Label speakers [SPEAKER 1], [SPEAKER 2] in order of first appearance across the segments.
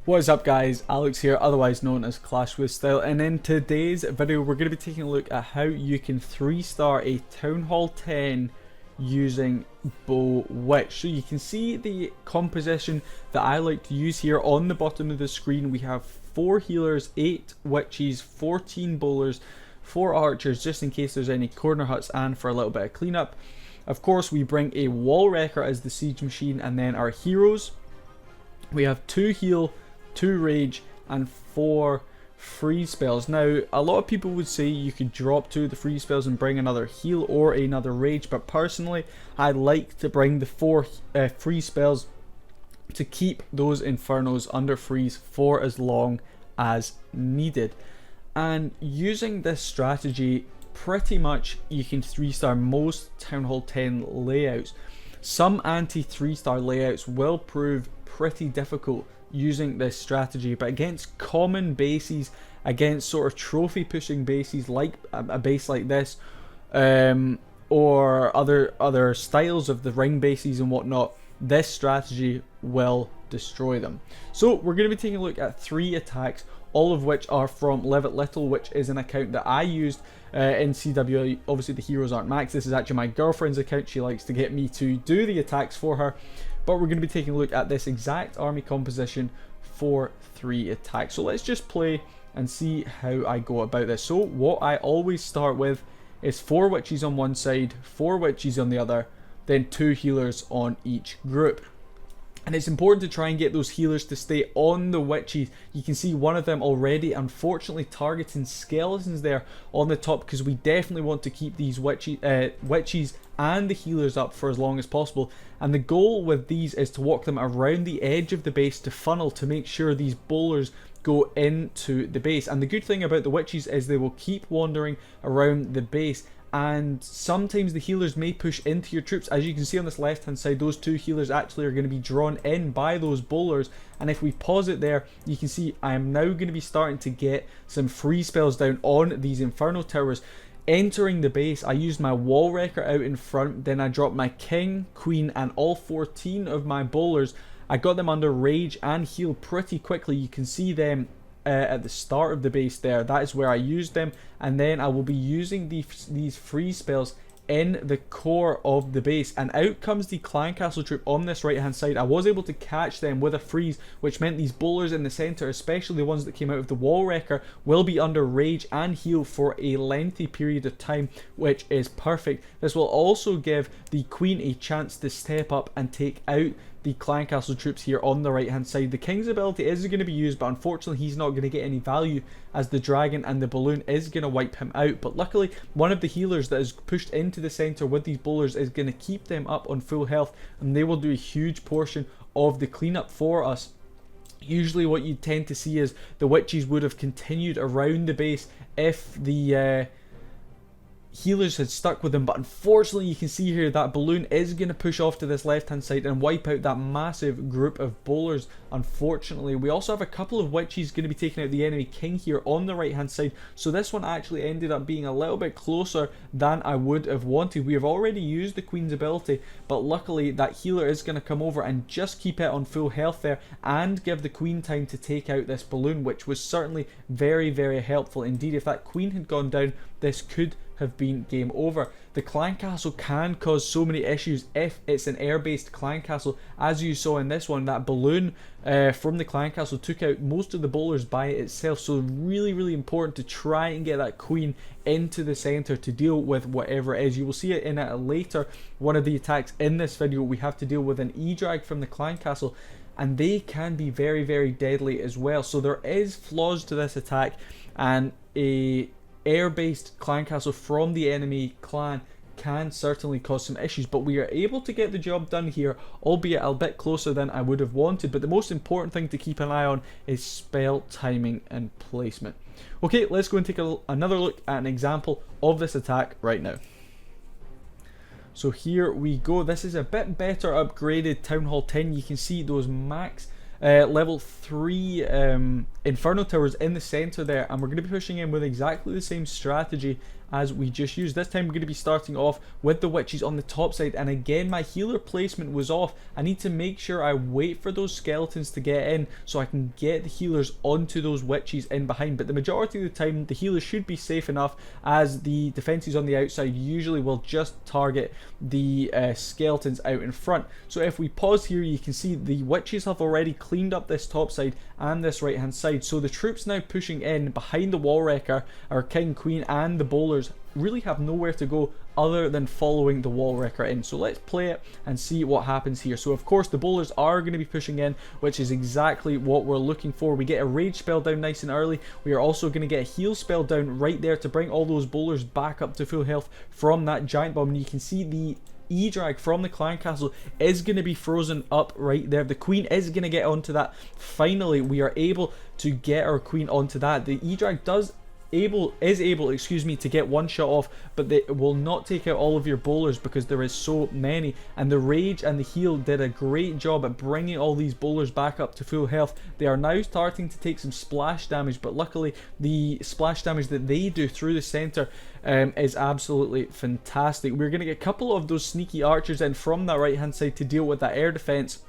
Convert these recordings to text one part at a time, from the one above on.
[SPEAKER 1] What is up guys, Alex here, otherwise known as Clash with Style, and in today's video we're going to be taking a look at how you can 3-star a Town Hall 10 using BoWitch. So you can see the composition that I like to use here on the bottom of the screen. We have 4 healers, 8 witches, 14 bowlers, 4 archers just in case there's any corner huts and for a little bit of cleanup. Of course we bring a wall wrecker as the siege machine, and then our heroes. We have 2 heal, 2 rage and 4 free spells. Now a lot of people would say you could drop 2 of the free spells and bring another heal or another rage, but personally I like to bring the 4 free spells to keep those infernos under freeze for as long as needed. And using this strategy, pretty much you can 3-star most Town Hall 10 layouts. Some anti 3-star layouts will prove pretty difficult using this strategy, but against common bases, against sort of trophy pushing bases like a base like this, or other styles of the ring bases and whatnot, this strategy will destroy them. So we're going to be taking a look at 3 attacks, all of which are from Live It Little, which is an account that I used in CW. Obviously the heroes aren't max. This is actually my girlfriend's account. She likes to get me to do the attacks for her. But we're going to be taking a look at this exact army composition for 3 attacks. So let's just play and see how I go about this. So what I always start with is 4 witches on one side, 4 witches on the other, then 2 healers on each group. And it's important to try and get those healers to stay on the witches. You can see one of them already unfortunately targeting skeletons there on the top, because we definitely want to keep these witches and the healers up for as long as possible. And the goal with these is to walk them around the edge of the base to funnel to make sure these bowlers go into the base. And the good thing about the witches is they will keep wandering around the base, and sometimes the healers may push into your troops. As you can see on this left hand side, those 2 healers actually are going to be drawn in by those bowlers. And if we pause it there, you can see I am now going to be starting to get some free spells down on these inferno towers. Entering the base, I used my wall wrecker out in front, then I dropped my king, queen and all 14 of my bowlers. I got them under rage and heal pretty quickly. You can see them at the start of the base there. That is where I used them, and then I will be using these free spells in the core of the base. And out comes the clan castle troop on this right hand side. I was able to catch them with a freeze, which meant these bowlers in the center, especially the ones that came out of the wall wrecker, will be under rage and heal for a lengthy period of time, which is perfect. This will also give the queen a chance to step up and take out the clan castle troops here on the right hand side. The king's ability is going to be used, but unfortunately he's not going to get any value as the dragon and the balloon is going to wipe him out. But luckily one of the healers that is pushed into the center with these bowlers is going to keep them up on full health, and they will do a huge portion of the cleanup for us. Usually what you tend to see is the witches would have continued around the base if the healers had stuck with them, but unfortunately you can see here that balloon is going to push off to this left hand side and wipe out that massive group of bowlers. Unfortunately we also have a couple of witches going to be taking out the enemy king here on the right hand side, so this one actually ended up being a little bit closer than I would have wanted. We have already used the queen's ability, but luckily that healer is going to come over and just keep it on full health there and give the queen time to take out this balloon, which was certainly very, very helpful indeed. If that queen had gone down, this could have been game over. The clan castle can cause so many issues if it's an air-based clan castle. As you saw in this one, that balloon from the clan castle took out most of the bowlers by itself. So really important to try and get that queen into the center to deal with whatever it is. You will see it in a later one of the attacks in this video. We have to deal with an e-drag from the clan castle, and they can be very deadly as well. So there is flaws to this attack, and a air-based clan castle from the enemy clan can certainly cause some issues, but we are able to get the job done here, albeit a bit closer than I would have wanted. But the most important thing to keep an eye on is spell timing and placement. Okay, let's go and take another look at an example of this attack right now. So here we go. This is a bit better upgraded Town Hall 10. You can see those max level 3 Inferno towers in the center there, and we're going to be pushing in with exactly the same strategy as we just used. This time we're going to be starting off with the witches on the top side, and again my healer placement was off. I need to make sure I wait for those skeletons to get in so I can get the healers onto those witches in behind, but the majority of the time the healers should be safe enough, as the defenses on the outside usually will just target the skeletons out in front. So if we pause here, you can see the witches have already cleaned up this top side and this right hand side, so the troops now pushing in behind the wall wrecker, our king, queen and the bowlers really have nowhere to go other than following the wall wrecker in. So let's play it and see what happens here. So of course the bowlers are going to be pushing in, which is exactly what we're looking for. We get a rage spell down nice and early. We are also going to get a heal spell down right there to bring all those bowlers back up to full health from that giant bomb. And you can see the E-drag from the clan castle is going to be frozen up right there. The queen is going to get onto that. Finally we are able to get our queen onto that. The E-drag is able, excuse me, to get one shot off, but it will not take out all of your bowlers because there is so many, and the rage and the heal did a great job at bringing all these bowlers back up to full health. They are now starting to take some splash damage, but luckily the splash damage that they do through the center is absolutely fantastic. We're going to get a couple of those sneaky archers in from that right hand side to deal with that air defense.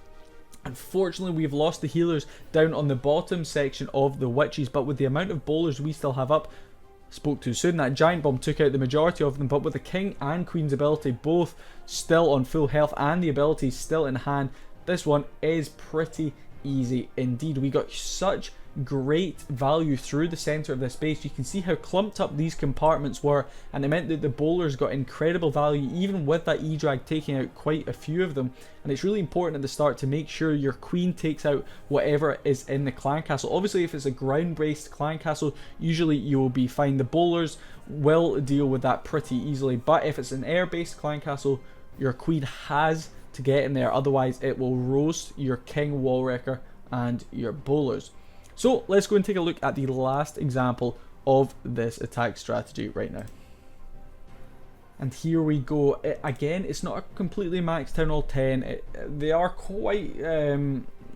[SPEAKER 1] Unfortunately, we've lost the healers down on the bottom section of the witches, but with the amount of bowlers we still have up, spoke too soon, that giant bomb took out the majority of them, but with the king and queen's ability both still on full health and the ability still in hand, this one is pretty easy indeed. We got such great value through the center of this base. You can see how clumped up these compartments were, and it meant that the bowlers got incredible value even with that E-drag taking out quite a few of them. And it's really important at the start to make sure your queen takes out whatever is in the clan castle. Obviously if it's a ground based clan castle, usually you will be fine. The bowlers will deal with that pretty easily, but if it's an air based clan castle, your queen has to get in there, otherwise it will roast your king, wall wrecker and your bowlers. So let's go and take a look at the last example of this attack strategy right now. And here we go. Again, it's not a completely maxed Town Hall 10. They are quite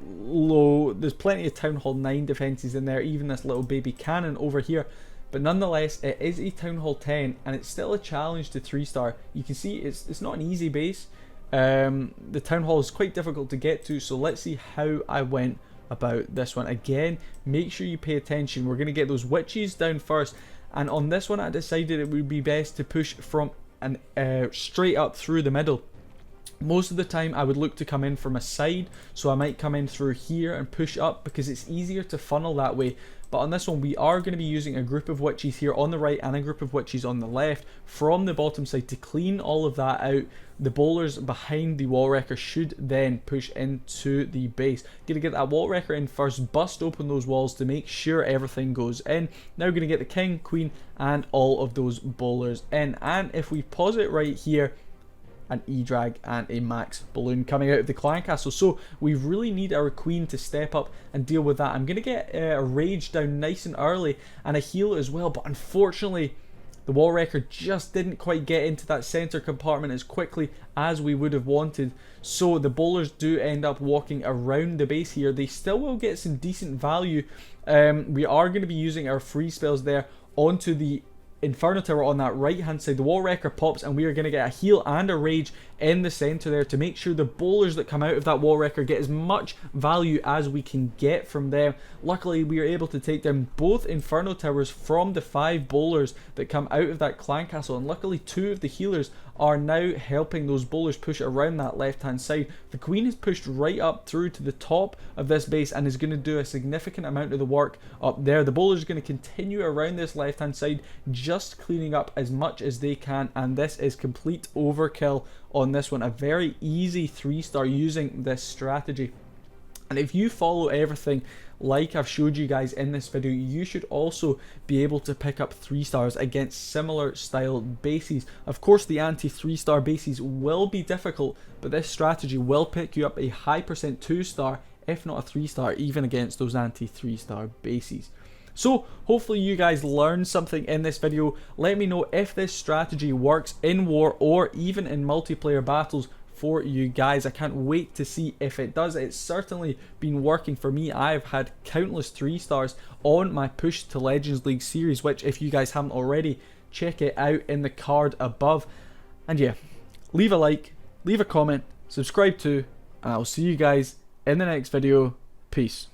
[SPEAKER 1] low. There's plenty of Town Hall 9 defenses in there, even this little baby cannon over here. But nonetheless, it is a Town Hall 10 and it's still a challenge to 3-star. You can see it's not an easy base. The Town Hall is quite difficult to get to, so let's see how I went about this one. Again, make sure you pay attention. We're going to get those witches down first, and on this one I decided it would be best to push from an straight up through the middle. Most of the time I would look to come in from a side, so I might come in through here and push up because it's easier to funnel that way. But on this one we are going to be using a group of witches here on the right and a group of witches on the left from the bottom side to clean all of that out. The bowlers behind the wall wrecker should then push into the base. Gonna get that wall wrecker in first, bust open those walls to make sure everything goes in. Now gonna get the king, queen and all of those bowlers in. And if we pause it right here, an E-drag and a max balloon coming out of the clan castle. So we really need our queen to step up and deal with that. I'm going to get a rage down nice and early and a heal as well, but unfortunately the wall wrecker just didn't quite get into that center compartment as quickly as we would have wanted. So the bowlers do end up walking around the base here. They still will get some decent value. We are going to be using our free spells there onto the Inferno Tower on that right hand side. The wall wrecker pops and we are going to get a heal and a rage in the center there to make sure the bowlers that come out of that wall wrecker get as much value as we can get from them. Luckily we are able to take down both Inferno Towers from the 5 bowlers that come out of that clan castle, and luckily 2 of the healers are now helping those bowlers push around that left hand side. The queen is pushed right up through to the top of this base and is going to do a significant amount of the work up there. The bowlers are going to continue around this left hand side, just cleaning up as much as they can, and this is complete overkill on this one. A very easy 3-star using this strategy. And if you follow everything like I've showed you guys in this video, you should also be able to pick up 3-stars against similar style bases. Of course the anti 3-star bases will be difficult, but this strategy will pick you up a high percent 2-star, if not a 3-star, even against those anti 3-star bases. So hopefully you guys learned something in this video. Let me know if this strategy works in war or even in multiplayer battles for you guys. I can't wait to see if it does. It's certainly been working for me. I've had countless 3-stars on my push to Legends League series, which if you guys haven't already, check it out in the card above. And yeah, leave a like, leave a comment, subscribe too, and I'll see you guys in the next video. Peace.